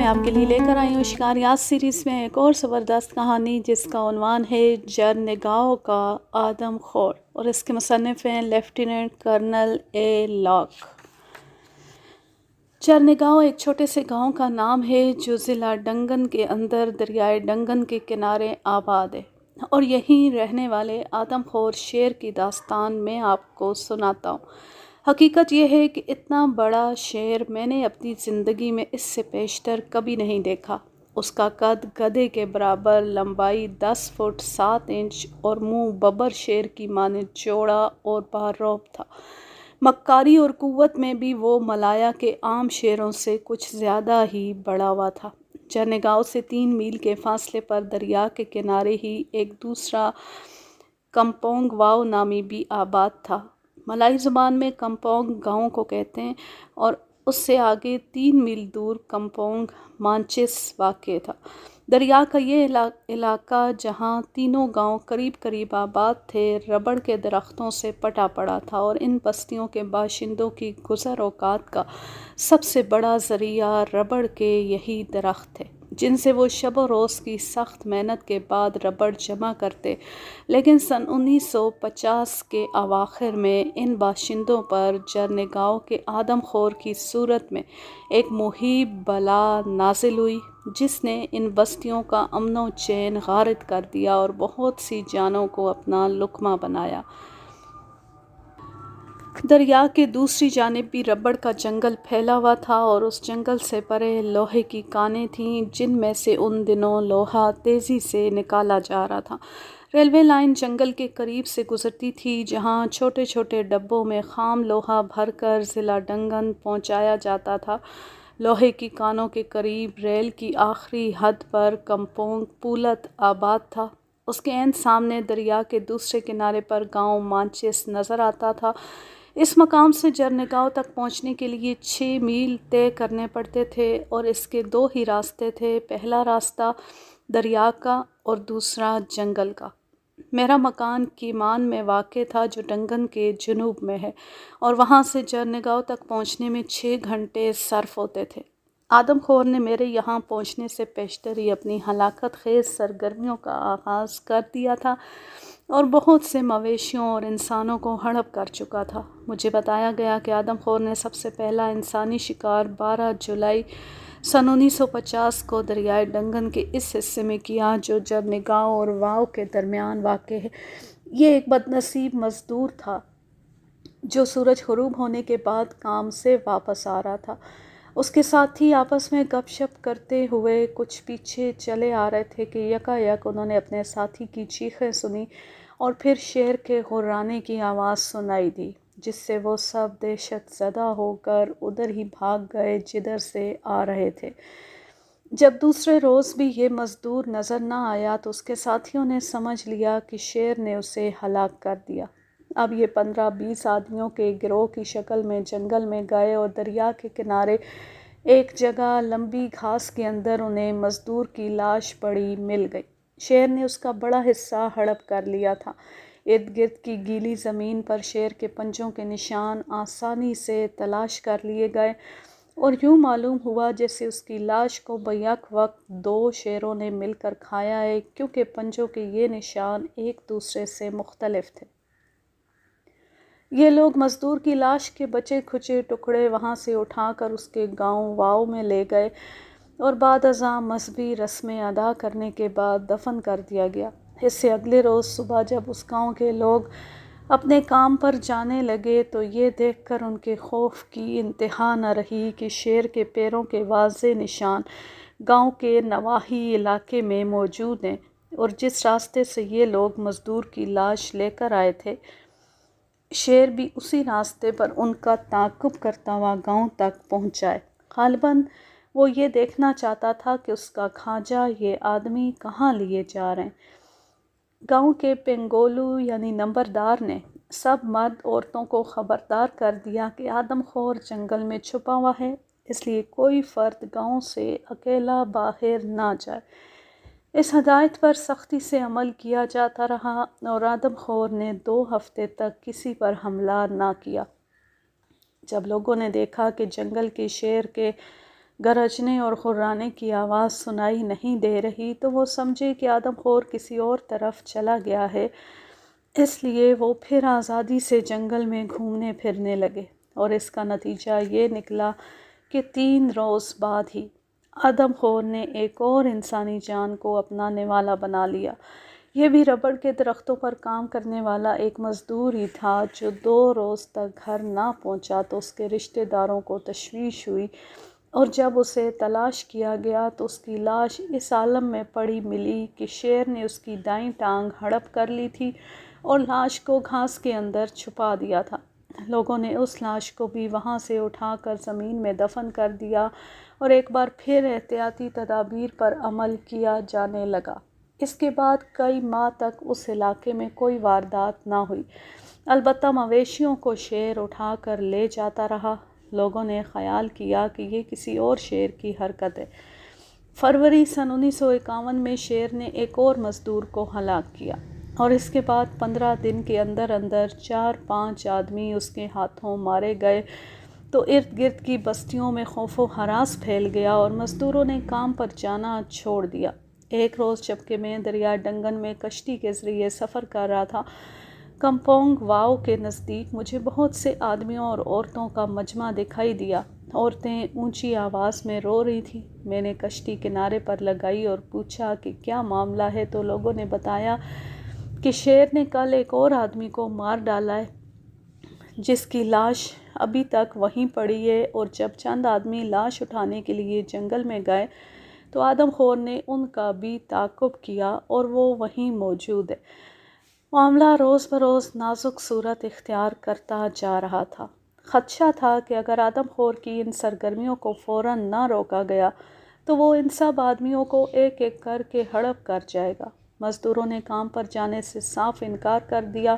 آپ کے لیے لے کر آئی ہوں شکاریات سیریز میں ایک اور زبردست کہانی جس کا عنوان ہے جرنگاؤ کا آدم خور، اور اس کے مصنف ہیں لیفٹیننٹ کرنل اے لاک۔ جرنگاؤ ایک چھوٹے سے گاؤں کا نام ہے جو ضلع ڈنگن کے اندر دریائے ڈنگن کے کنارے آباد ہے، اور یہیں رہنے والے آدم خور شیر کی داستان میں آپ کو سناتا ہوں۔ حقیقت یہ ہے کہ اتنا بڑا شیر میں نے اپنی زندگی میں اس سے پیشتر کبھی نہیں دیکھا۔ اس کا قد گدھے کے برابر، لمبائی 10 فٹ 7 انچ اور منہ ببر شیر کی مانند چوڑا اور باروب تھا۔ مکاری اور قوت میں بھی وہ ملایا کے عام شیروں سے کچھ زیادہ ہی بڑا ہوا تھا۔ جرنگاؤ سے 3 میل کے فاصلے پر دریا کے کنارے ہی ایک دوسرا کمپونگ واؤ نامی بھی آباد تھا۔ ملائی زبان میں کمپونگ گاؤں کو کہتے ہیں، اور اس سے آگے 3 میل دور کمپونگ مانچس واقع تھا۔ دریا کا یہ علاقہ جہاں تینوں گاؤں قریب قریب آباد تھے ربڑ کے درختوں سے پٹا پڑا تھا، اور ان بستیوں کے باشندوں کی گزر اوقات کا سب سے بڑا ذریعہ ربڑ کے یہی درخت تھے جن سے وہ شب و روز کی سخت محنت کے بعد ربڑ جمع کرتے۔ لیکن سن 1950 کے اواخر میں ان باشندوں پر جرنگاؤ کے آدم خور کی صورت میں ایک مہیب بلا نازل ہوئی جس نے ان بستیوں کا امن و چین غارت کر دیا اور بہت سی جانوں کو اپنا لقمہ بنایا۔ دریا کے دوسری جانب بھی ربڑ کا جنگل پھیلا ہوا تھا، اور اس جنگل سے پرے لوہے کی کانیں تھیں جن میں سے ان دنوں لوہا تیزی سے نکالا جا رہا تھا۔ ریلوے لائن جنگل کے قریب سے گزرتی تھی جہاں چھوٹے چھوٹے ڈبوں میں خام لوہا بھر کر ضلع ڈنگن پہنچایا جاتا تھا۔ لوہے کی کانوں کے قریب ریل کی آخری حد پر کمپونگ پولت آباد تھا۔ اس کے عین سامنے دریا کے دوسرے کنارے پر گاؤں مانچس نظر آتا تھا۔ اس مقام سے جرنگاؤ تک پہنچنے کے لیے 6 میل طے کرنے پڑتے تھے، اور اس کے 2 ہی راستے تھے، پہلا راستہ دریا کا اور دوسرا جنگل کا۔ میرا مکان کیمان میں واقع تھا جو ڈنگن کے جنوب میں ہے، اور وہاں سے جرنگاؤ تک پہنچنے میں 6 گھنٹے صرف ہوتے تھے۔ آدم خور نے میرے یہاں پہنچنے سے پیشتر ہی اپنی ہلاکت خیز سرگرمیوں کا آغاز کر دیا تھا، اور بہت سے مویشیوں اور انسانوں کو ہڑپ کر چکا تھا۔ مجھے بتایا گیا کہ آدم خور نے سب سے پہلا انسانی شکار 12 جولائی سن 1950 کو دریائے ڈنگن کے اس حصے میں کیا جو جرنگاؤ اور واؤ کے درمیان واقع ہے۔ یہ ایک بدنصیب مزدور تھا جو سورج غروب ہونے کے بعد کام سے واپس آ رہا تھا۔ اس کے ساتھی آپس میں گپ شپ کرتے ہوئے کچھ پیچھے چلے آ رہے تھے کہ یکایک انہوں نے اپنے ساتھی کی چیخیں سنی، اور پھر شیر کے غرانے کی آواز سنائی دی، جس سے وہ سب دہشت زدہ ہو کر ادھر ہی بھاگ گئے جدھر سے آ رہے تھے۔ جب دوسرے روز بھی یہ مزدور نظر نہ آیا تو اس کے ساتھیوں نے سمجھ لیا کہ شیر نے اسے ہلاک کر دیا۔ اب یہ 15-20 آدمیوں کے گروہ کی شکل میں جنگل میں گئے، اور دریا کے کنارے ایک جگہ لمبی گھاس کے اندر انہیں مزدور کی لاش پڑی مل گئی۔ شیر نے اس کا بڑا حصہ ہڑپ کر لیا تھا۔ ارد گرد کی گیلی زمین پر شیر کے پنجوں کے نشان آسانی سے تلاش کر لیے گئے، اور یوں معلوم ہوا جیسے اس کی لاش کو بیک وقت 2 شیروں نے مل کر کھایا ہے، کیونکہ پنجوں کے یہ نشان ایک دوسرے سے مختلف تھے۔ یہ لوگ مزدور کی لاش کے بچے کھچے ٹکڑے وہاں سے اٹھا کر اس کے گاؤں واؤ میں لے گئے، اور بعد ازاں مذہبی رسمیں ادا کرنے کے بعد دفن کر دیا گیا۔ اس سے اگلے روز صبح جب اس گاؤں کے لوگ اپنے کام پر جانے لگے تو یہ دیکھ کر ان کے خوف کی انتہا نہ رہی کہ شیر کے پیروں کے واضح نشان گاؤں کے نواحی علاقے میں موجود ہیں، اور جس راستے سے یہ لوگ مزدور کی لاش لے کر آئے تھے، شیر بھی اسی راستے پر ان کا تعاقب کرتا ہوا گاؤں تک پہنچا ہے۔ غالباً وہ یہ دیکھنا چاہتا تھا کہ اس کا کھانجا یہ آدمی کہاں لیے جا رہے ہیں۔ گاؤں کے پنگولو یعنی نمبردار نے سب مرد عورتوں کو خبردار کر دیا کہ آدم خور جنگل میں چھپا ہوا ہے، اس لیے کوئی فرد گاؤں سے اکیلا باہر نہ جائے۔ اس ہدایت پر سختی سے عمل کیا جاتا رہا، اور آدم خور نے 2 ہفتے تک کسی پر حملہ نہ کیا۔ جب لوگوں نے دیکھا کہ جنگل کے شیر کے گرجنے اور خرانے کی آواز سنائی نہیں دے رہی تو وہ سمجھے کہ آدم خور کسی اور طرف چلا گیا ہے، اس لیے وہ پھر آزادی سے جنگل میں گھومنے پھرنے لگے، اور اس کا نتیجہ یہ نکلا کہ 3 روز بعد ہی آدم خور نے ایک اور انسانی جان کو اپنا نوالا بنا لیا۔ یہ بھی ربڑ کے درختوں پر کام کرنے والا ایک مزدور ہی تھا جو 2 روز تک گھر نہ پہنچا تو اس کے رشتہ داروں کو تشویش ہوئی، اور جب اسے تلاش کیا گیا تو اس کی لاش اس عالم میں پڑی ملی کہ شیر نے اس کی دائیں ٹانگ ہڑپ کر لی تھی اور لاش کو گھاس کے اندر چھپا دیا تھا۔ لوگوں نے اس لاش کو بھی وہاں سے اٹھا کر زمین میں دفن کر دیا اور ایک بار پھر احتیاطی تدابیر پر عمل کیا جانے لگا۔ اس کے بعد کئی ماہ تک اس علاقے میں کوئی واردات نہ ہوئی، البتہ مویشیوں کو شیر اٹھا کر لے جاتا رہا۔ لوگوں نے خیال کیا کہ یہ کسی اور شیر کی حرکت ہے۔ فروری سن 1951 میں شیر نے ایک اور مزدور کو ہلاک کیا، اور اس کے بعد 15 دن کے اندر اندر 4-5 آدمی اس کے ہاتھوں مارے گئے تو ارد گرد کی بستیوں میں خوف و ہراس پھیل گیا اور مزدوروں نے کام پر جانا چھوڑ دیا۔ ایک روز جبکہ میں دریا ڈنگن میں کشتی کے ذریعے سفر کر رہا تھا، کمپونگ واؤ کے نزدیک مجھے بہت سے آدمیوں اور عورتوں کا مجمع دکھائی دیا۔ عورتیں اونچی آواز میں رو رہی تھیں۔ میں نے کشتی کنارے پر لگائی اور پوچھا کہ کیا معاملہ ہے تو لوگوں نے بتایا کہ شیر نے کل ایک اور آدمی کو مار ڈالا ہے جس کی لاش ابھی تک وہیں پڑی ہے، اور جب چند آدمی لاش اٹھانے کے لیے جنگل میں گئے تو آدم خور نے ان کا بھی تعاقب کیا اور وہ وہیں موجود ہے۔ معاملہ روز بروز نازک صورت اختیار کرتا جا رہا تھا۔ خدشہ تھا کہ اگر آدم خور کی ان سرگرمیوں کو فوراً نہ روکا گیا تو وہ ان سب آدمیوں کو ایک ایک کر کے ہڑپ کر جائے گا۔ مزدوروں نے کام پر جانے سے صاف انکار کر دیا۔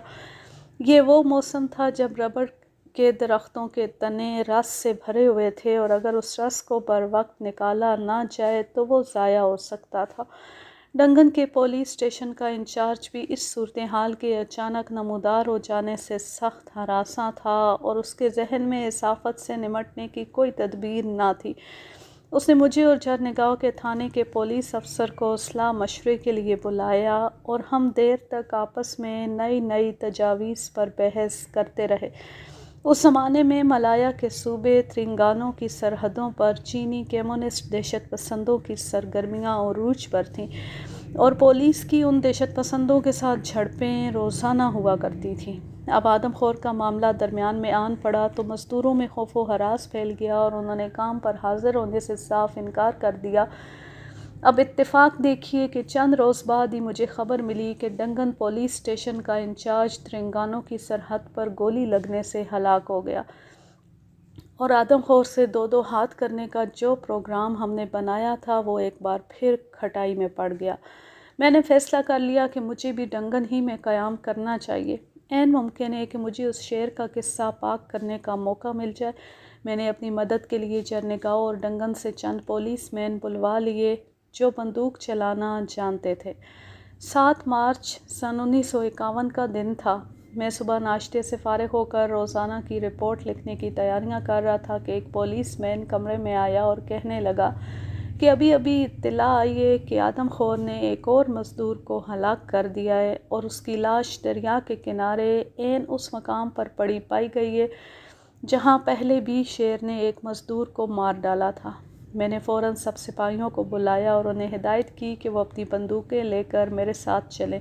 یہ وہ موسم تھا جب ربڑ کے درختوں کے تنے رس سے بھرے ہوئے تھے، اور اگر اس رس کو بر وقت نکالا نہ جائے تو وہ ضائع ہو سکتا تھا۔ ڈنگن کے پولیس اسٹیشن کا انچارج بھی اس صورتحال کے اچانک نمودار ہو جانے سے سخت ہراساں تھا، اور اس کے ذہن میں اس آفت سے نمٹنے کی کوئی تدبیر نہ تھی۔ اس نے مجھے اور جھرنگاؤں کے تھانے کے پولیس افسر کو صلاح مشورے کے لیے بلایا، اور ہم دیر تک آپس میں نئی تجاویز پر بحث کرتے رہے۔ اس زمانے میں ملایا کے صوبے تلنگانہ کی سرحدوں پر چینی کمیونسٹ دہشت پسندوں کی سرگرمیاں عروج پر تھیں، اور پولیس کی ان دہشت پسندوں کے ساتھ جھڑپیں روزانہ ہوا کرتی تھیں۔ اب آدم خور کا معاملہ درمیان میں آن پڑا تو مزدوروں میں خوف و ہراس پھیل گیا اور انہوں نے کام پر حاضر ہونے سے صاف انکار کر دیا۔ اب اتفاق دیکھیے کہ چند روز بعد ہی مجھے خبر ملی کہ ڈنگن پولیس اسٹیشن کا انچارج تلنگانہ کی سرحد پر گولی لگنے سے ہلاک ہو گیا، اور آدم خور سے 2 ہاتھ کرنے کا جو پروگرام ہم نے بنایا تھا وہ ایک بار پھر کھٹائی میں پڑ گیا۔ میں نے فیصلہ کر لیا کہ مجھے بھی ڈنگن ہی میں قیام کرنا چاہیے۔ عین ممکن ہے کہ مجھے اس شیر کا قصہ پاک کرنے کا موقع مل جائے۔ میں نے اپنی مدد کے لیے جھرنگاؤں اور ڈنگن سے چند پولیس مین بلوا لیے جو بندوق چلانا جانتے تھے۔ 7 مارچ سن 1951 کا دن تھا۔ میں صبح ناشتے سے فارغ ہو کر روزانہ کی رپورٹ لکھنے کی تیاریاں کر رہا تھا کہ ایک پولیس مین کمرے میں آیا اور کہنے لگا کہ ابھی اطلاع آئی ہے کہ آدم خور نے ایک اور مزدور کو ہلاک کر دیا ہے، اور اس کی لاش دریا کے کنارے عین اس مقام پر پڑی پائی گئی ہے جہاں پہلے بھی شیر نے ایک مزدور کو مار ڈالا تھا۔ میں نے فوراً سب سپاہیوں کو بلایا اور انہیں ہدایت کی کہ وہ اپنی بندوقیں لے کر میرے ساتھ چلیں۔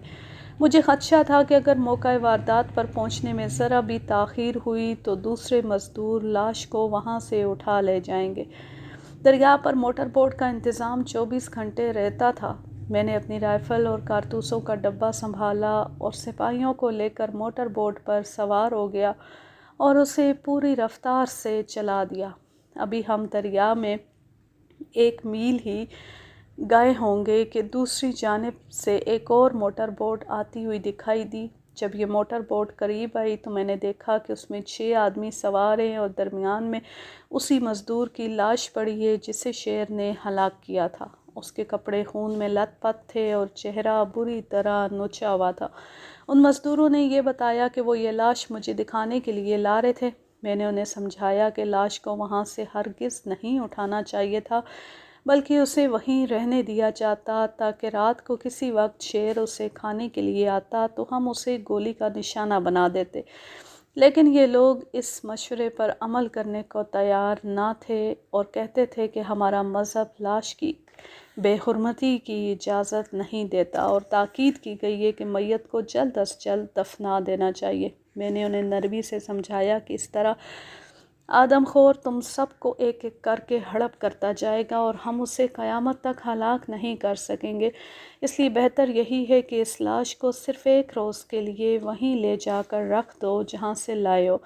مجھے خدشہ تھا کہ اگر موقع واردات پر پہنچنے میں ذرا بھی تاخیر ہوئی تو دوسرے مزدور لاش کو وہاں سے اٹھا لے جائیں گے۔ دریا پر موٹر بوٹ کا انتظام 24 گھنٹے رہتا تھا۔ میں نے اپنی رائفل اور کارتوسوں کا ڈبہ سنبھالا اور سپاہیوں کو لے کر موٹر بوٹ پر سوار ہو گیا اور اسے پوری رفتار سے چلا دیا۔ ابھی ہم دریا میں 1 میل ہی گئے ہوں گے کہ دوسری جانب سے ایک اور موٹر بوٹ آتی ہوئی دکھائی دی۔ جب یہ موٹر بوٹ قریب آئی تو میں نے دیکھا کہ اس میں 6 آدمی سوار ہیں اور درمیان میں اسی مزدور کی لاش پڑی ہے جسے شیر نے ہلاک کیا تھا۔ اس کے کپڑے خون میں لت پت تھے اور چہرہ بری طرح نوچا ہوا تھا۔ ان مزدوروں نے یہ بتایا کہ وہ یہ لاش مجھے دکھانے کے لیے لا رہے تھے۔ میں نے انہیں سمجھایا کہ لاش کو وہاں سے ہرگز نہیں اٹھانا چاہیے تھا، بلکہ اسے وہیں رہنے دیا جاتا تاکہ رات کو کسی وقت شیر اسے کھانے کے لیے آتا تو ہم اسے گولی کا نشانہ بنا دیتے۔ لیکن یہ لوگ اس مشورے پر عمل کرنے کو تیار نہ تھے اور کہتے تھے کہ ہمارا مذہب لاش کی بے حرمتی کی اجازت نہیں دیتا، اور تاکید کی گئی ہے کہ میت کو جلد از جلد دفنا دینا چاہیے۔ میں نے انہیں نرمی سے سمجھایا کہ اس طرح آدم خور تم سب کو ایک ایک کر کے ہڑپ کرتا جائے گا اور ہم اسے قیامت تک ہلاک نہیں کر سکیں گے، اس لیے بہتر یہی ہے کہ اس لاش کو صرف ایک روز کے لیے وہیں لے جا کر رکھ دو جہاں سے لائے ہو۔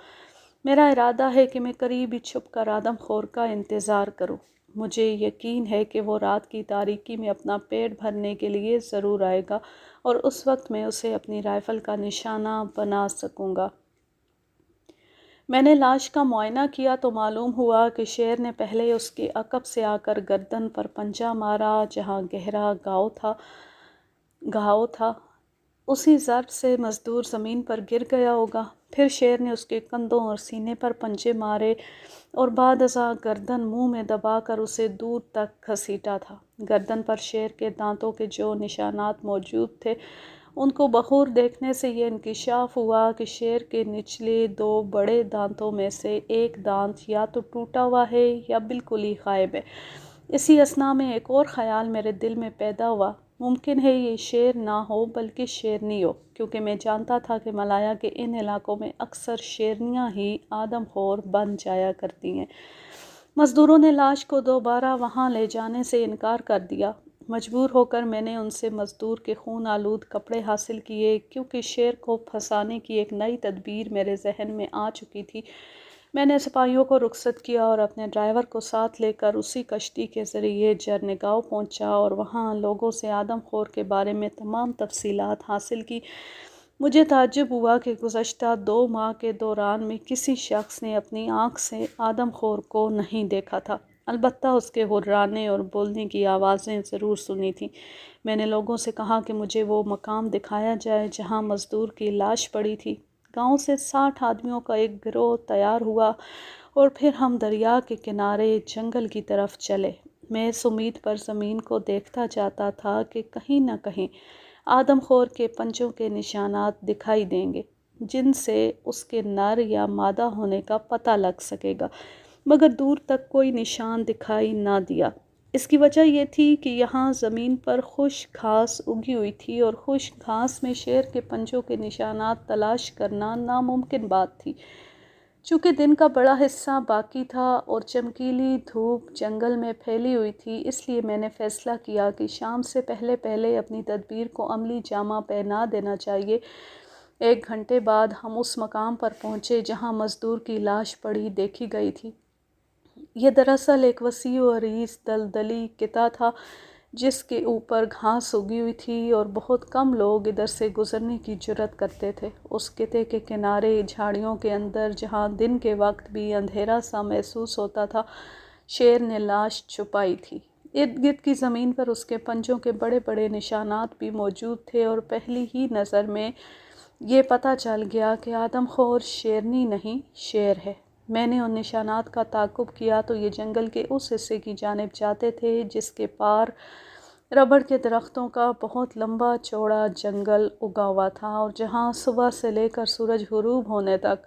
میرا ارادہ ہے کہ میں قریب ہی چھپ کر آدم خور کا انتظار کروں۔ مجھے یقین ہے کہ وہ رات کی تاریکی میں اپنا پیٹ بھرنے کے لیے ضرور آئے گا اور اس وقت میں اسے اپنی رائفل کا نشانہ بنا سکوں گا۔ میں نے لاش کا معائنہ کیا تو معلوم ہوا کہ شیر نے پہلے اس کے عقب سے آ کر گردن پر پنجہ مارا جہاں گہرا گھاؤ تھا۔ اسی ضرب سے مزدور زمین پر گر گیا ہوگا۔ پھر شیر نے اس کے کندھوں اور سینے پر پنجے مارے اور بعد ازاں گردن منہ میں دبا کر اسے دور تک گھسیٹا تھا۔ گردن پر شیر کے دانتوں کے جو نشانات موجود تھے ان کو بخور دیکھنے سے یہ انکشاف ہوا کہ شیر کے نچلے دو بڑے دانتوں میں سے ایک دانت یا تو ٹوٹا ہوا ہے یا بالکل ہی غائب ہے۔ اسی اثنا میں ایک اور خیال میرے دل میں پیدا ہوا، ممکن ہے یہ شیر نہ ہو بلکہ شیرنی ہو، کیونکہ میں جانتا تھا کہ ملایا کے ان علاقوں میں اکثر شیرنیاں ہی آدم خور بن جایا کرتی ہیں۔ مزدوروں نے لاش کو دوبارہ وہاں لے جانے سے انکار کر دیا۔ مجبور ہو کر میں نے ان سے مزدور کے خون آلود کپڑے حاصل کیے، کیونکہ شیر کو پھنسانے کی ایک نئی تدبیر میرے ذہن میں آ چکی تھی۔ میں نے سپاہیوں کو رخصت کیا اور اپنے ڈرائیور کو ساتھ لے کر اسی کشتی کے ذریعے جرنگاؤ پہنچا اور وہاں لوگوں سے آدم خور کے بارے میں تمام تفصیلات حاصل کی۔ مجھے تعجب ہوا کہ گزشتہ 2 ماہ کے دوران میں کسی شخص نے اپنی آنکھ سے آدم خور کو نہیں دیکھا تھا، البتہ اس کے ہررانے اور بولنے کی آوازیں ضرور سنی تھیں۔ میں نے لوگوں سے کہا کہ مجھے وہ مقام دکھایا جائے جہاں مزدور کی لاش پڑی تھی۔ گاؤں سے 60 آدمیوں کا ایک گروہ تیار ہوا اور پھر ہم دریا کے کنارے جنگل کی طرف چلے۔ میں اس امید پر زمین کو دیکھتا جاتا تھا کہ کہیں نہ کہیں آدم خور کے پنجوں کے نشانات دکھائی دیں گے، جن سے اس کے نر یا مادہ ہونے کا پتہ لگ سکے گا، مگر دور تک کوئی نشان دکھائی نہ دیا۔ اس کی وجہ یہ تھی کہ یہاں زمین پر خشک گھاس اگی ہوئی تھی اور خشک گھاس میں شیر کے پنجوں کے نشانات تلاش کرنا ناممکن بات تھی۔ چونکہ دن کا بڑا حصہ باقی تھا اور چمکیلی دھوپ جنگل میں پھیلی ہوئی تھی، اس لیے میں نے فیصلہ کیا کہ شام سے پہلے اپنی تدبیر کو عملی جامہ پہنا دینا چاہیے۔ 1 گھنٹے بعد ہم اس مقام پر پہنچے جہاں مزدور کی لاش پڑی دیکھی گئی تھی۔ یہ دراصل ایک وسیع و عریض دلدلی قطعہ تھا جس کے اوپر گھاس اگی ہوئی تھی اور بہت کم لوگ ادھر سے گزرنے کی جرأت کرتے تھے۔ اس قطعے کے کنارے جھاڑیوں کے اندر، جہاں دن کے وقت بھی اندھیرا سا محسوس ہوتا تھا، شیر نے لاش چھپائی تھی۔ ارد گرد کی زمین پر اس کے پنجوں کے بڑے بڑے نشانات بھی موجود تھے اور پہلی ہی نظر میں یہ پتہ چل گیا کہ آدم خور شیرنی نہیں، شیر ہے۔ میں نے ان نشانات کا تعاقب کیا تو یہ جنگل کے اس حصے کی جانب جاتے تھے جس کے پار ربڑ کے درختوں کا بہت لمبا چوڑا جنگل اگا ہوا تھا اور جہاں صبح سے لے کر سورج غروب ہونے تک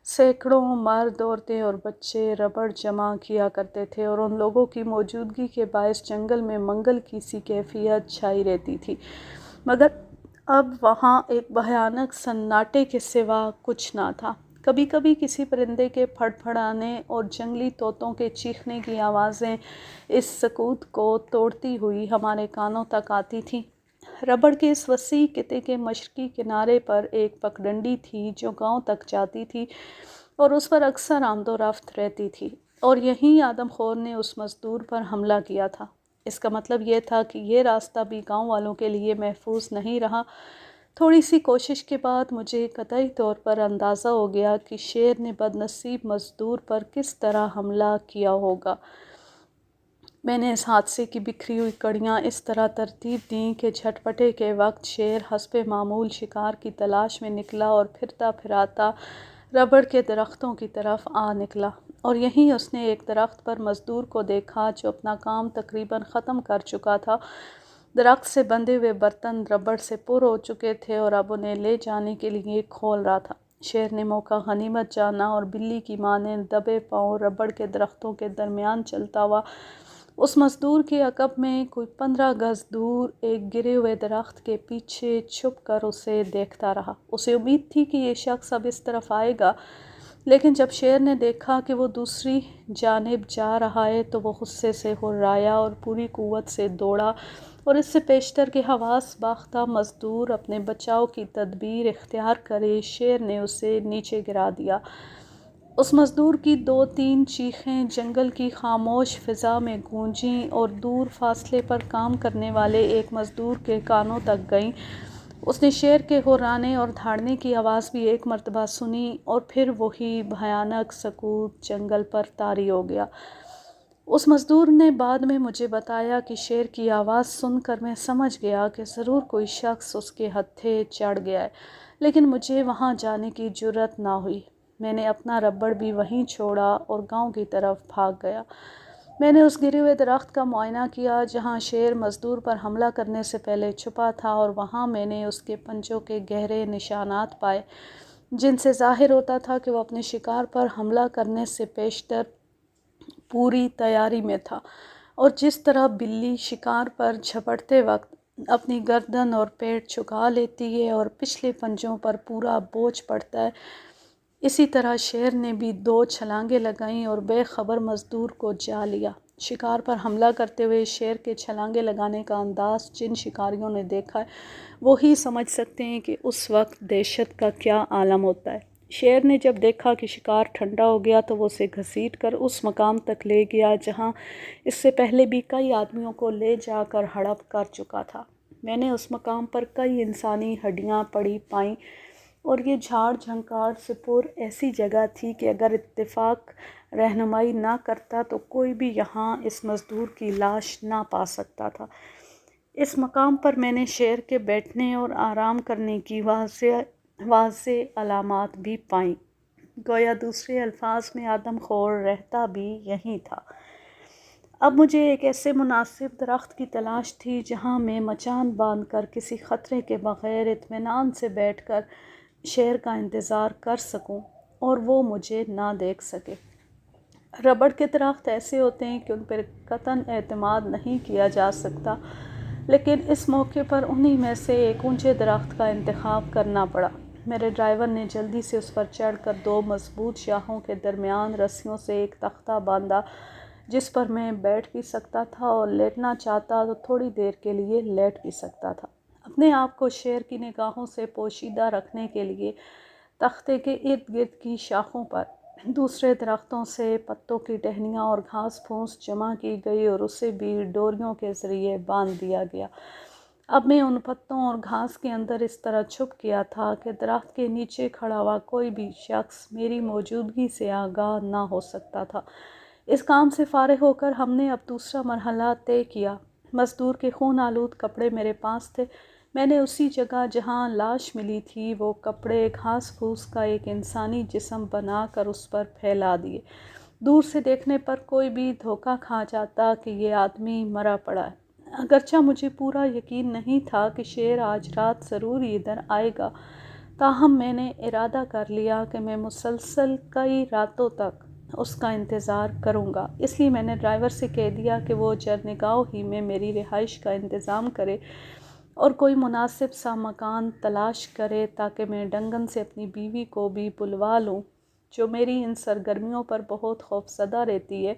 سینکڑوں مرد، عورتیں اور بچے ربڑ جمع کیا کرتے تھے، اور ان لوگوں کی موجودگی کے باعث جنگل میں منگل کی سی کیفیت چھائی رہتی تھی، مگر اب وہاں ایک بھیانک سناٹے کے سوا کچھ نہ تھا۔ کبھی کبھی کسی پرندے کے پھڑ پھڑانے اور جنگلی طوطوں کے چیخنے کی آوازیں اس سکوت کو توڑتی ہوئی ہمارے کانوں تک آتی تھیں۔ ربڑ کے اس وسیع قطعے کے مشرقی کنارے پر ایک پگڈنڈی تھی جو گاؤں تک جاتی تھی اور اس پر اکثر آمد و رفت رہتی تھی، اور یہیں آدم خور نے اس مزدور پر حملہ کیا تھا۔ اس کا مطلب یہ تھا کہ یہ راستہ بھی گاؤں والوں کے لیے محفوظ نہیں رہا۔ تھوڑی سی کوشش کے بعد مجھے قطعی طور پر اندازہ ہو گیا کہ شیر نے بدنصیب مزدور پر کس طرح حملہ کیا ہوگا۔ میں نے اس حادثے کی بکھری ہوئی کڑیاں اس طرح ترتیب دیں کہ جھٹپٹے کے وقت شیر حسب معمول شکار کی تلاش میں نکلا اور پھرتا پھراتا ربڑ کے درختوں کی طرف آ نکلا اور یہیں اس نے ایک درخت پر مزدور کو دیکھا جو اپنا کام تقریباً ختم کر چکا تھا۔ درخت سے بندھے ہوئے برتن ربڑ سے پر ہو چکے تھے اور اب انہیں لے جانے کے لیے کھول رہا تھا۔ شیر نے موقع غنیمت جانا اور بلی کی مانند دبے پاؤں ربڑ کے درختوں کے درمیان چلتا ہوا اس مزدور کے عقب میں کوئی 15 گز دور ایک گرے ہوئے درخت کے پیچھے چھپ کر اسے دیکھتا رہا۔ اسے امید تھی کہ یہ شخص اب اس طرف آئے گا، لیکن جب شیر نے دیکھا کہ وہ دوسری جانب جا رہا ہے تو وہ غصے سے ہررایا اور پوری قوت سے دوڑا، اور اس سے پیشتر کہ حواس باختہ مزدور اپنے بچاؤ کی تدبیر اختیار کرے، شیر نے اسے نیچے گرا دیا۔ اس مزدور کی 2-3 چیخیں جنگل کی خاموش فضا میں گونجیں اور دور فاصلے پر کام کرنے والے ایک مزدور کے کانوں تک گئیں۔ اس نے شیر کے ہررانے اور دھاڑنے کی آواز بھی ایک مرتبہ سنی اور پھر وہی بھیانک سکوت جنگل پر طاری ہو گیا۔ اس مزدور نے بعد میں مجھے بتایا کہ شیر کی آواز سن کر میں سمجھ گیا کہ ضرور کوئی شخص اس کے ہتھے چڑھ گیا ہے، لیکن مجھے وہاں جانے کی جرأت نہ ہوئی۔ میں نے اپنا ربڑ بھی وہیں چھوڑا اور گاؤں کی طرف بھاگ گیا۔ میں نے اس گرے ہوئے درخت کا معائنہ کیا جہاں شیر مزدور پر حملہ کرنے سے پہلے چھپا تھا، اور وہاں میں نے اس کے پنجوں کے گہرے نشانات پائے جن سے ظاہر ہوتا تھا کہ وہ اپنے شکار پر حملہ کرنے سے پیشتر پوری تیاری میں تھا، اور جس طرح بلی شکار پر جھپٹتے وقت اپنی گردن اور پیٹ جھکا لیتی ہے اور پچھلے پنجوں پر پورا بوجھ پڑتا ہے، اسی طرح شیر نے بھی 2 چھلانگیں لگائیں اور بے خبر مزدور کو جا لیا۔ شکار پر حملہ کرتے ہوئے شیر کے چھلانگیں لگانے کا انداز جن شکاریوں نے دیکھا ہے وہی سمجھ سکتے ہیں کہ اس وقت دہشت کا کیا عالم ہوتا ہے۔ شیر نے جب دیکھا کہ شکار ٹھنڈا ہو گیا تو وہ اسے گھسیٹ کر اس مقام تک لے گیا جہاں اس سے پہلے بھی کئی آدمیوں کو لے جا کر ہڑپ کر چکا تھا۔ میں نے اس مقام پر کئی انسانی ہڈیاں پڑی پائیں، اور یہ جھاڑ جھنکار سے پر ایسی جگہ تھی کہ اگر اتفاق رہنمائی نہ کرتا تو کوئی بھی یہاں اس مزدور کی لاش نہ پا سکتا تھا۔ اس مقام پر میں نے شیر کے بیٹھنے اور آرام کرنے کی واضح علامات بھی پائیں، گویا دوسرے الفاظ میں آدم خور رہتا بھی یہیں تھا۔ اب مجھے ایک ایسے مناسب درخت کی تلاش تھی جہاں میں مچان باندھ کر کسی خطرے کے بغیر اطمینان سے بیٹھ کر شیر کا انتظار کر سکوں اور وہ مجھے نہ دیکھ سکے۔ ربڑ کے درخت ایسے ہوتے ہیں کہ ان پر قطعاً اعتماد نہیں کیا جا سکتا، لیکن اس موقع پر انہی میں سے ایک اونچے درخت کا انتخاب کرنا پڑا۔ میرے ڈرائیور نے جلدی سے اس پر چڑھ کر 2 مضبوط شاخوں کے درمیان رسیوں سے ایک تختہ باندھا جس پر میں بیٹھ بھی سکتا تھا اور لیٹنا چاہتا تو تھوڑی دیر کے لیے لیٹ بھی سکتا تھا۔ اپنے آپ کو شیر کی نگاہوں سے پوشیدہ رکھنے کے لیے تختے کے ارد گرد کی شاخوں پر دوسرے درختوں سے پتوں کی ٹہنیاں اور گھاس پھوس جمع کی گئی اور اسے بھی ڈوریوں کے ذریعے باندھ دیا گیا۔ اب میں ان پتوں اور گھاس کے اندر اس طرح چھپ گیا تھا کہ درخت کے نیچے کھڑا ہوا کوئی بھی شخص میری موجودگی سے آگاہ نہ ہو سکتا تھا۔ اس کام سے فارغ ہو کر ہم نے اب دوسرا مرحلہ طے کیا۔ مزدور کے خون آلود کپڑے میرے پاس تھے۔ میں نے اسی جگہ جہاں لاش ملی تھی وہ کپڑے گھاس پھوس کا ایک انسانی جسم بنا کر اس پر پھیلا دیے۔ دور سے دیکھنے پر کوئی بھی دھوکہ کھا جاتا کہ یہ آدمی مرا پڑا ہے۔ اگرچہ مجھے پورا یقین نہیں تھا کہ شیر آج رات ضرور ادھر آئے گا، تاہم میں نے ارادہ کر لیا کہ میں مسلسل کئی راتوں تک اس کا انتظار کروں گا۔ اس لیے میں نے ڈرائیور سے کہہ دیا کہ وہ جرنگاؤں ہی میں میری رہائش کا انتظام کرے اور کوئی مناسب سا مکان تلاش کرے تاکہ میں ڈنگن سے اپنی بیوی کو بھی بلوا لوں جو میری ان سرگرمیوں پر بہت خوفزدہ رہتی ہے،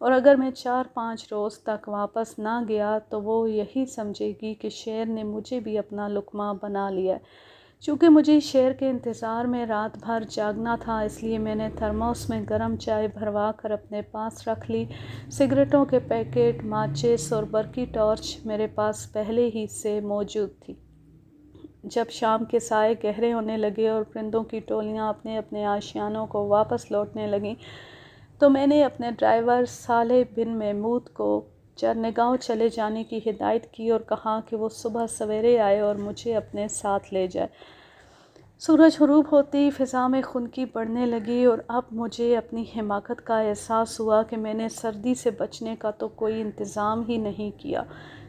اور اگر میں 4-5 روز تک واپس نہ گیا تو وہ یہی سمجھے گی کہ شیر نے مجھے بھی اپنا لقمہ بنا لیا ہے۔ چونکہ مجھے شیر کے انتظار میں رات بھر جاگنا تھا، اس لیے میں نے تھرموس میں گرم چائے بھروا کر اپنے پاس رکھ لی۔ سگریٹوں کے پیکٹ، ماچس اور برقی ٹارچ میرے پاس پہلے ہی سے موجود تھی۔ جب شام کے سائے گہرے ہونے لگے اور پرندوں کی ٹولیاں اپنے اپنے آشیانوں کو واپس لوٹنے لگیں تو میں نے اپنے ڈرائیور صالح بن محمود کو جرنگاؤں چلے جانے کی ہدایت کی اور کہا کہ وہ صبح سویرے آئے اور مجھے اپنے ساتھ لے جائے۔ سورج غروب ہوتی فضا میں خنکی پڑنے لگی اور اب مجھے اپنی حماقت کا احساس ہوا کہ میں نے سردی سے بچنے کا تو کوئی انتظام ہی نہیں کیا،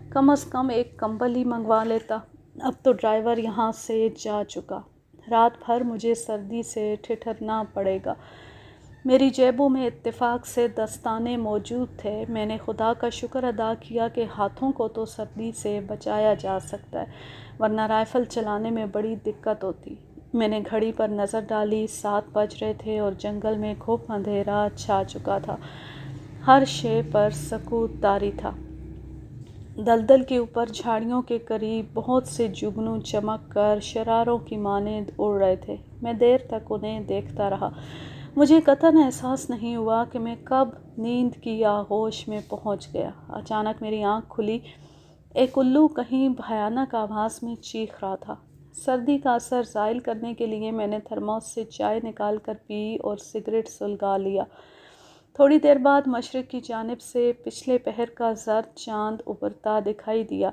کم از کم ایک کمبل ہی منگوا لیتا۔ اب تو ڈرائیور یہاں سے جا چکا، رات بھر مجھے سردی سے ٹھٹھرنا پڑے گا۔ میری جیبوں میں اتفاق سے دستانے موجود تھے۔ میں نے خدا کا شکر ادا کیا کہ ہاتھوں کو تو سردی سے بچایا جا سکتا ہے، ورنہ رائفل چلانے میں بڑی دقت ہوتی۔ میں نے گھڑی پر نظر ڈالی، 7 بج رہے تھے اور جنگل میں گھپ اندھیرا چھا چکا تھا، ہر شے پر سکوت طاری تھا۔ دلدل کے اوپر جھاڑیوں کے قریب بہت سے جگنو چمک کر شراروں کی مانند اڑ رہے تھے۔ میں دیر تک انہیں دیکھتا رہا۔ مجھے قطعاً احساس نہیں ہوا کہ میں کب نیند کی آغوش میں پہنچ گیا۔ اچانک میری آنکھ کھلی، ایک الو کہیں بھیانک آواز میں چیخ رہا تھا۔ سردی کا اثر زائل کرنے کے لیے میں نے تھرموس سے چائے نکال کر پی اور سگریٹ سلگا لیا۔ تھوڑی دیر بعد مشرق کی جانب سے پچھلے پہر کا زرد چاند ابھرتا دکھائی دیا۔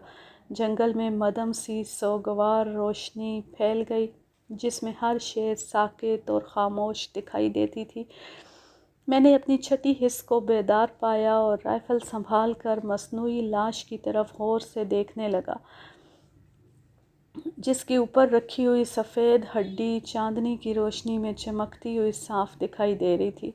جنگل میں مدھم سی سوگوار روشنی پھیل گئی، جس میں ہر شے ساکت اور خاموش دکھائی دیتی تھی۔ میں نے اپنی چھٹی حس کو بیدار پایا اور رائفل سنبھال کر مصنوعی لاش کی طرف غور سے دیکھنے لگا، جس کے اوپر رکھی ہوئی سفید ہڈی چاندنی کی روشنی میں چمکتی ہوئی صاف دکھائی دے رہی تھی۔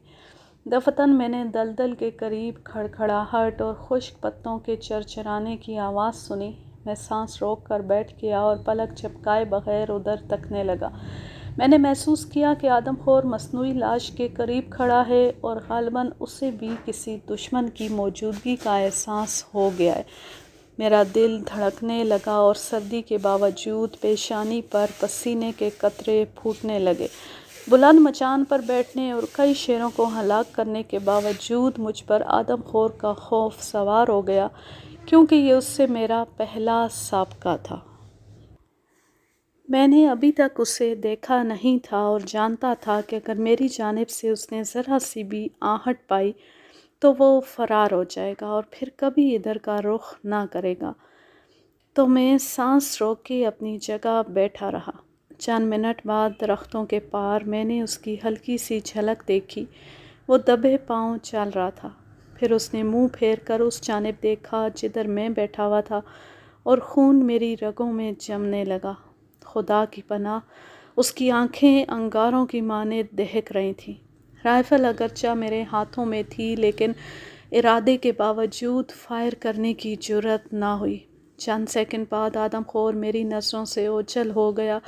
دفتن میں نے دلدل کے قریب کھڑکھڑاہٹ اور خشک پتوں کے چرچرانے کی آواز سنی۔ میں سانس روک کر بیٹھ گیا اور پلک جھپکائے بغیر ادھر تکنے لگا۔ میں نے محسوس کیا کہ آدم خور مصنوعی لاش کے قریب کھڑا ہے اور غالباً اسے بھی کسی دشمن کی موجودگی کا احساس ہو گیا ہے۔ میرا دل دھڑکنے لگا اور سردی کے باوجود پیشانی پر پسینے کے قطرے پھوٹنے لگے۔ بلند مچان پر بیٹھنے اور کئی شیروں کو ہلاک کرنے کے باوجود مجھ پر آدم خور کا خوف سوار ہو گیا، کیونکہ یہ اس سے میرا پہلا سابقہ تھا۔ میں نے ابھی تک اسے دیکھا نہیں تھا اور جانتا تھا کہ اگر میری جانب سے اس نے ذرا سی بھی آہٹ پائی تو وہ فرار ہو جائے گا اور پھر کبھی ادھر کا رخ نہ کرے گا۔ تو میں سانس روک کے اپنی جگہ بیٹھا رہا۔ چند منٹ بعد درختوں کے پار میں نے اس کی ہلکی سی جھلک دیکھی۔ وہ دبے پاؤں چل رہا تھا۔ پھر اس نے منہ پھیر کر اس جانب دیکھا جدھر میں بیٹھا ہوا تھا اور خون میری رگوں میں جمنے لگا۔ خدا کی پناہ، اس کی آنکھیں انگاروں کی مانند دہک رہی تھیں۔ رائفل اگرچہ میرے ہاتھوں میں تھی لیکن ارادے کے باوجود فائر کرنے کی جرأت نہ ہوئی۔ چند سیکنڈ بعد آدم خور میری نظروں سے اوجھل ہو گیا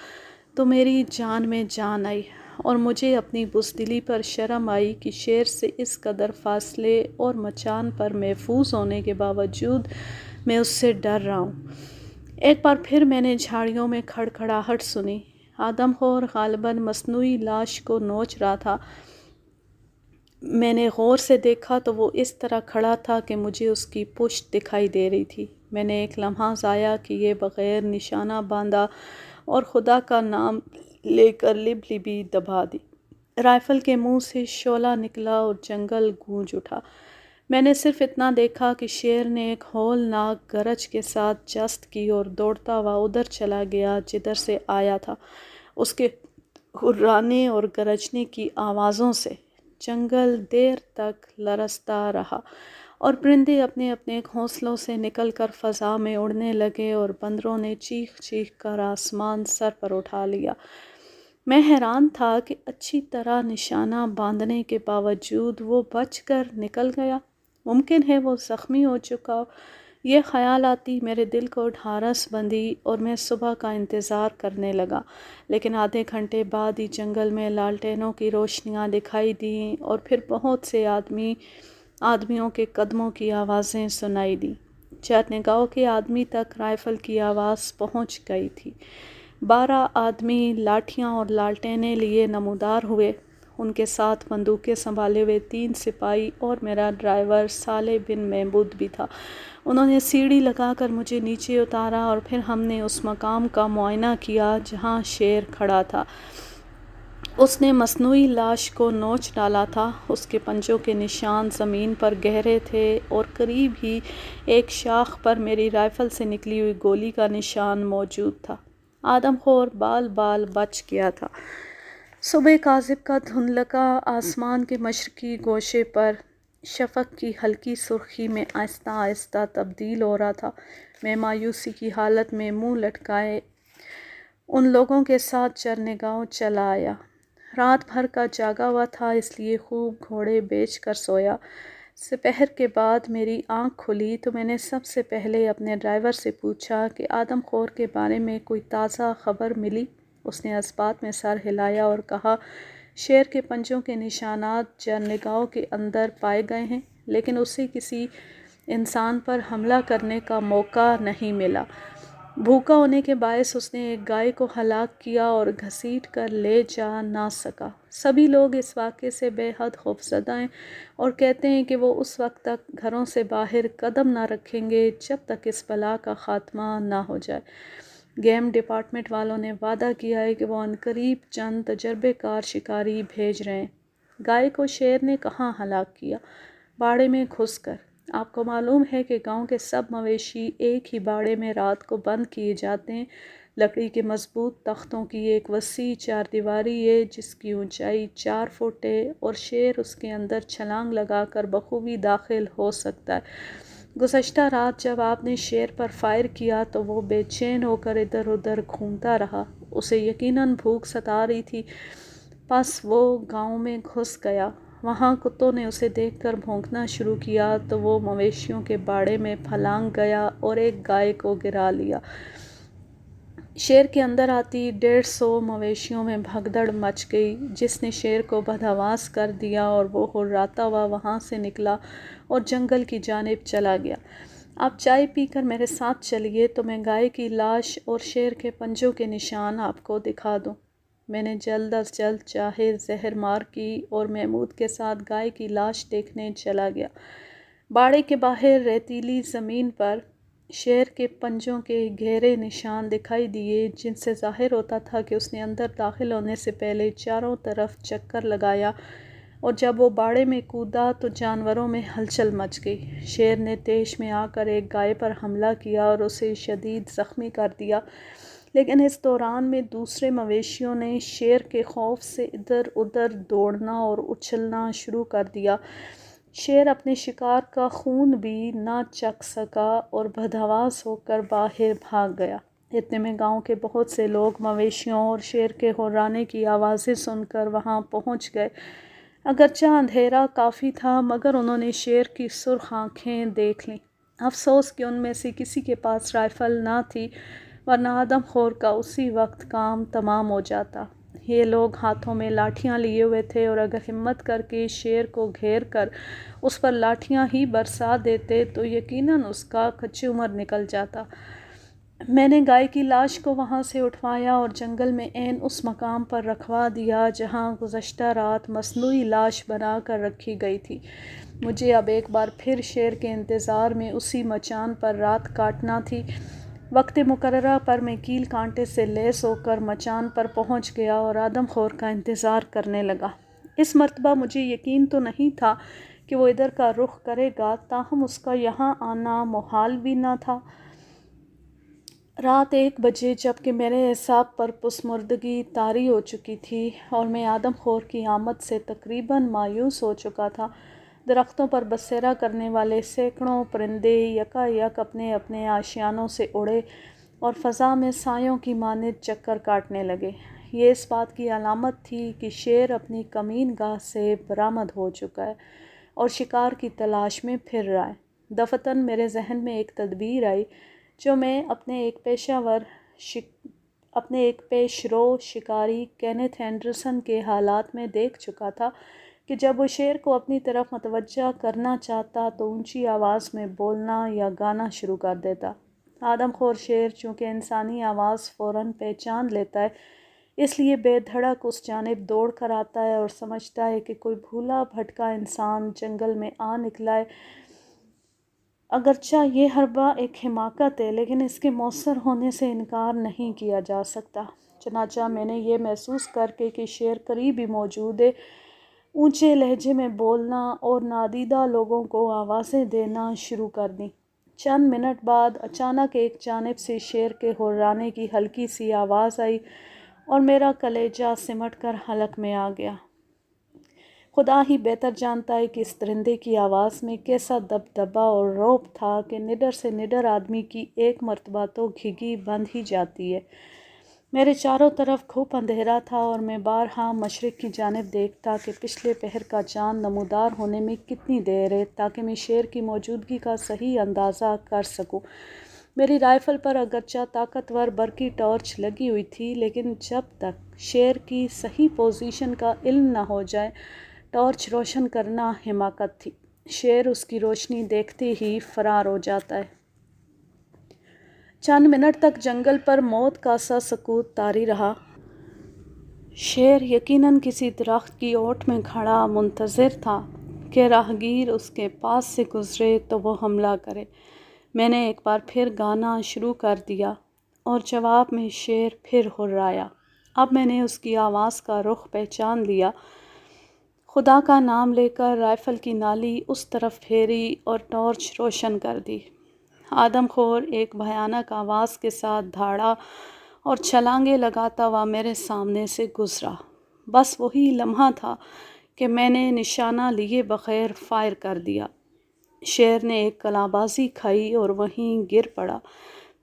تو میری جان میں جان آئی اور مجھے اپنی بزدلی پر شرم آئی کہ شیر سے اس قدر فاصلے اور مچان پر محفوظ ہونے کے باوجود میں اس سے ڈر رہا ہوں۔ ایک بار پھر میں نے جھاڑیوں میں کھڑکھڑاہٹ سنی۔ آدم خور غالباً مصنوعی لاش کو نوچ رہا تھا۔ میں نے غور سے دیکھا تو وہ اس طرح کھڑا تھا کہ مجھے اس کی پشت دکھائی دے رہی تھی۔ میں نے ایک لمحہ ضائع کیے بغیر نشانہ باندھا اور خدا کا نام لے کر لب لبی دبا دی۔ رائفل کے منہ سے شعلہ نکلا اور جنگل گونج اٹھا۔ میں نے صرف اتنا دیکھا کہ شیر نے ایک ہولناک گرج کے ساتھ جست کی اور دوڑتا ہوا ادھر چلا گیا جدھر سے آیا تھا۔ اس کے ہرانے اور گرجنے کی آوازوں سے جنگل دیر تک لرزتا رہا اور پرندے اپنے اپنے گھونسلوں سے نکل کر فضا میں اڑنے لگے اور بندروں نے چیخ چیخ کر آسمان سر پر اٹھا لیا۔ میں حیران تھا کہ اچھی طرح نشانہ باندھنے کے باوجود وہ بچ کر نکل گیا۔ ممکن ہے وہ زخمی ہو چکا ہو۔ یہ خیالاتی میرے دل کو ڈھارس بندھی اور میں صبح کا انتظار کرنے لگا۔ لیکن آدھے گھنٹے بعد ہی جنگل میں لالٹینوں کی روشنیاں دکھائی دیں اور پھر بہت سے آدمیوں کے قدموں کی آوازیں سنائی دیں۔ چند نگاہوں کے آدمی تک رائفل کی آواز پہنچ گئی تھی۔ 12 آدمی لاٹھیاں اور لالٹینیں لیے نمودار ہوئے۔ ان کے ساتھ بندوقیں سنبھالے ہوئے 3 سپاہی اور میرا ڈرائیور صالح بن محمود بھی تھا۔ انہوں نے سیڑھی لگا کر مجھے نیچے اتارا اور پھر ہم نے اس مقام کا معائنہ کیا جہاں شیر کھڑا تھا۔ اس نے مصنوعی لاش کو نوچ ڈالا تھا۔ اس کے پنجوں کے نشان زمین پر گہرے تھے اور قریب ہی ایک شاخ پر میری رائفل سے نکلی ہوئی گولی کا نشان موجود تھا۔ آدم خور بال بال بچ گیا تھا۔ صبح کاذب کا دھندلکا آسمان کے مشرقی گوشے پر شفق کی ہلکی سرخی میں آہستہ آہستہ تبدیل ہو رہا تھا۔ میں مایوسی کی حالت میں منہ لٹکائے ان لوگوں کے ساتھ چرنگاؤں چلا آیا۔ رات بھر کا جاگا ہوا تھا، اس لیے خوب گھوڑے بیچ کر سویا۔ سپہر کے بعد میری آنکھ کھلی تو میں نے سب سے پہلے اپنے ڈرائیور سے پوچھا کہ آدم خور کے بارے میں کوئی تازہ خبر ملی؟ اس نے اس بات میں سر ہلایا اور کہا، شیر کے پنجوں کے نشانات چرنگاؤں کے اندر پائے گئے ہیں، لیکن اسے کسی انسان پر حملہ کرنے کا موقع نہیں ملا۔ بھوکا ہونے کے باعث اس نے ایک گائے کو ہلاک کیا اور گھسیٹ کر لے جا نہ سکا۔ سبھی لوگ اس واقعے سے بے حد خوفزدہ ہیں اور کہتے ہیں کہ وہ اس وقت تک گھروں سے باہر قدم نہ رکھیں گے جب تک اس بلا کا خاتمہ نہ ہو جائے۔ گیم ڈپارٹمنٹ والوں نے وعدہ کیا ہے کہ وہ عنقریب چند تجربے کار شکاری بھیج رہے ہیں۔ گائے کو شیر نے کہاں ہلاک کیا؟ باڑے میں گھس کر۔ آپ کو معلوم ہے کہ گاؤں کے سب مویشی ایک ہی باڑے میں رات کو بند کیے جاتے ہیں۔ لکڑی کے مضبوط تختوں کی ایک وسیع چاردیواری ہے جس کی اونچائی 4 فٹ ہے اور شیر اس کے اندر چھلانگ لگا کر بخوبی داخل ہو سکتا ہے۔ گزشتہ رات جب آپ نے شیر پر فائر کیا تو وہ بے چین ہو کر ادھر ادھر گھومتا رہا۔ اسے یقیناً بھوک ستا رہی تھی، پس وہ گاؤں میں گھس گیا۔ وہاں کتوں نے اسے دیکھ کر بھونکنا شروع کیا تو وہ مویشیوں کے باڑے میں پھلانگ گیا اور ایک گائے کو گرا لیا۔ شیر کے اندر آتی 150 مویشیوں میں بھگدڑ مچ گئی، جس نے شیر کو بدحواس کر دیا اور وہ ہراتا ہوا وہاں سے نکلا اور جنگل کی جانب چلا گیا۔ آپ چائے پی کر میرے ساتھ چلیے تو میں گائے کی لاش اور شیر کے پنجوں کے نشان آپ کو دکھا دوں۔ میں نے جلد از جلد چاہے زہر مار کی اور محمود کے ساتھ گائے کی لاش دیکھنے چلا گیا۔ باڑے کے باہر ریتیلی زمین پر شیر کے پنجوں کے گہرے نشان دکھائی دیے، جن سے ظاہر ہوتا تھا کہ اس نے اندر داخل ہونے سے پہلے چاروں طرف چکر لگایا اور جب وہ باڑے میں کودا تو جانوروں میں ہلچل مچ گئی۔ شیر نے طیش میں آ کر ایک گائے پر حملہ کیا اور اسے شدید زخمی کر دیا، لیکن اس دوران میں دوسرے مویشیوں نے شیر کے خوف سے ادھر ادھر دوڑنا اور اچھلنا شروع کر دیا۔ شیر اپنے شکار کا خون بھی نہ چکھ سکا اور بدحواس ہو کر باہر بھاگ گیا۔ اتنے میں گاؤں کے بہت سے لوگ مویشیوں اور شیر کے ہرانے کی آوازیں سن کر وہاں پہنچ گئے۔ اگرچہ اندھیرا کافی تھا مگر انہوں نے شیر کی سرخ آنکھیں دیکھ لیں۔ افسوس کہ ان میں سے کسی کے پاس رائفل نہ تھی، ورنہ آدم خور کا اسی وقت کام تمام ہو جاتا۔ یہ لوگ ہاتھوں میں لاٹھیاں لیے ہوئے تھے اور اگر ہمت کر کے شیر کو گھیر کر اس پر لاٹھیاں ہی برسا دیتے تو یقیناً اس کا کچومر نکل جاتا۔ میں نے گائے کی لاش کو وہاں سے اٹھوایا اور جنگل میں عین اس مقام پر رکھوا دیا جہاں گزشتہ رات مصنوعی لاش بنا کر رکھی گئی تھی۔ مجھے اب ایک بار پھر شیر کے انتظار میں اسی مچان پر رات کاٹنا تھی۔ وقت مقررہ پر میں کیل کانٹے سے لیس ہو کر مچان پر پہنچ گیا اور آدم خور کا انتظار کرنے لگا۔ اس مرتبہ مجھے یقین تو نہیں تھا کہ وہ ادھر کا رخ کرے گا، تاہم اس کا یہاں آنا محال بھی نہ تھا۔ رات 1 بجے جبکہ میرے اعصاب پر پسماردگی طاری ہو چکی تھی اور میں آدم خور کی آمد سے تقریباً مایوس ہو چکا تھا، درختوں پر بسیرا کرنے والے سینکڑوں پرندے یکا یک اپنے اپنے آشیانوں سے اڑے اور فضا میں سایوں کی مانند چکر کاٹنے لگے۔ یہ اس بات کی علامت تھی کہ شیر اپنی کمین گاہ سے برآمد ہو چکا ہے اور شکار کی تلاش میں پھر رہا ہے۔ دفعتاً میرے ذہن میں ایک تدبیر آئی جو میں اپنے ایک پیش رو شکاری کینتھ اینڈرسن کے حالات میں دیکھ چکا تھا کہ جب وہ شیر کو اپنی طرف متوجہ کرنا چاہتا تو اونچی آواز میں بولنا یا گانا شروع کر دیتا۔ آدم خور شیر چونکہ انسانی آواز فوراً پہچان لیتا ہے، اس لیے بے دھڑک اس جانب دوڑ کر آتا ہے اور سمجھتا ہے کہ کوئی بھولا بھٹکا انسان جنگل میں آ نکلا ہے۔ اگرچہ یہ حربہ ایک حماقت ہے لیکن اس کے مؤثر ہونے سے انکار نہیں کیا جا سکتا۔ چنانچہ میں نے یہ محسوس کر کے کہ شیر قریب ہی موجود ہے، اونچے لہجے میں بولنا اور نادیدہ لوگوں کو آوازیں دینا شروع کر دیں۔ چند منٹ بعد اچانک ایک جانب سے شیر کے ہررانے کی ہلکی سی آواز آئی اور میرا کلیجہ سمٹ کر حلق میں آ گیا۔ خدا ہی بہتر جانتا ہے کہ اس درندے کی آواز میں کیسا دبدبا اور رعب تھا کہ نڈر سے نڈر آدمی کی ایک مرتبہ تو گھگی بند ہی جاتی ہے۔ میرے چاروں طرف گھپ اندھیرا تھا اور میں بارہا مشرق کی جانب دیکھتا کہ پچھلے پہر کا چاند نمودار ہونے میں کتنی دیر ہے تاکہ میں شیر کی موجودگی کا صحیح اندازہ کر سکوں۔ میری رائفل پر اگرچہ طاقتور برقی ٹارچ لگی ہوئی تھی، لیکن جب تک شیر کی صحیح پوزیشن کا علم نہ ہو جائے ٹارچ روشن کرنا حماقت تھی۔ شیر اس کی روشنی دیکھتے ہی فرار ہو جاتا ہے۔ چند منٹ تک جنگل پر موت کا سا سکوت طاری رہا۔ شیر یقیناً کسی درخت کی اوٹ میں کھڑا منتظر تھا کہ راہگیر اس کے پاس سے گزرے تو وہ حملہ کرے۔ میں نے ایک بار پھر گانا شروع کر دیا اور جواب میں شیر پھر ہررایا۔ اب میں نے اس کی آواز کا رخ پہچان لیا۔ خدا کا نام لے کر رائفل کی نالی اس طرف پھیری اور ٹارچ روشن کر دی۔ آدم خور ایک بھیانک آواز کے ساتھ دھاڑا اور چھلانگیں لگاتا ہوا میرے سامنے سے گزرا۔ بس وہی لمحہ تھا کہ میں نے نشانہ لیے بغیر فائر کر دیا۔ شیر نے ایک کلاں بازی کھائی اور وہیں گر پڑا۔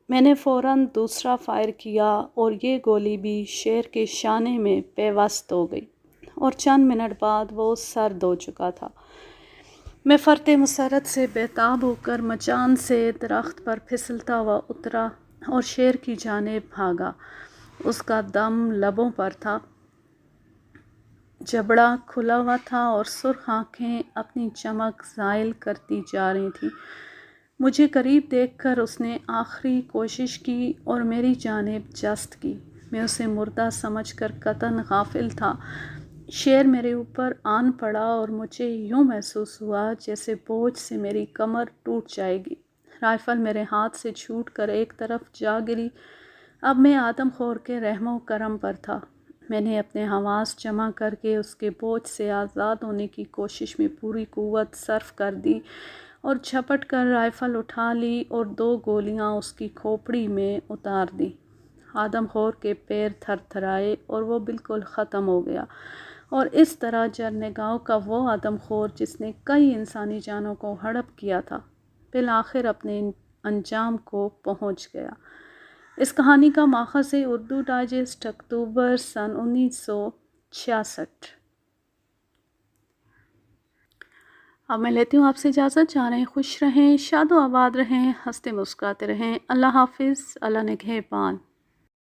میں نے فوراً دوسرا فائر کیا اور یہ گولی بھی شیر کے شانے میں پیوست ہو گئی اور چند منٹ بعد وہ سرد ہو چکا تھا۔ میں فرط مسرت سے بےتاب ہو کر مچان سے درخت پر پھسلتا ہوا اترا اور شیر کی جانب بھاگا۔ اس کا دم لبوں پر تھا، جبڑا کھلا ہوا تھا اور سرخ آنکھیں اپنی چمک زائل کرتی جا رہی تھیں۔ مجھے قریب دیکھ کر اس نے آخری کوشش کی اور میری جانب جست کی۔ میں اسے مردہ سمجھ کر قطعاً غافل تھا۔ شیر میرے اوپر آن پڑا اور مجھے یوں محسوس ہوا جیسے بوجھ سے میری کمر ٹوٹ جائے گی۔ رائفل میرے ہاتھ سے چھوٹ کر ایک طرف جا گری۔ اب میں آدم خور کے رحم و کرم پر تھا۔ میں نے اپنے حواس جمع کر کے اس کے بوجھ سے آزاد ہونے کی کوشش میں پوری قوت صرف کر دی اور جھپٹ کر رائفل اٹھا لی اور 2 گولیاں اس کی کھوپڑی میں اتار دیں۔ آدم خور کے پیر تھر تھرائے اور وہ بالکل ختم ہو گیا، اور اس طرح جرنیگاؤں کا وہ آدم خور جس نے کئی انسانی جانوں کو ہڑپ کیا تھا بالآخر اپنے انجام کو پہنچ گیا۔ اس کہانی کا ماخذ ہے اردو ڈائجسٹ، اکتوبر سن 1966۔ اب میں لیتی ہوں آپ سے اجازت۔ جا رہیں خوش رہیں، شاد و آباد رہیں، ہنستے مسکراتے رہیں۔ اللہ حافظ، اللہ نگہبان۔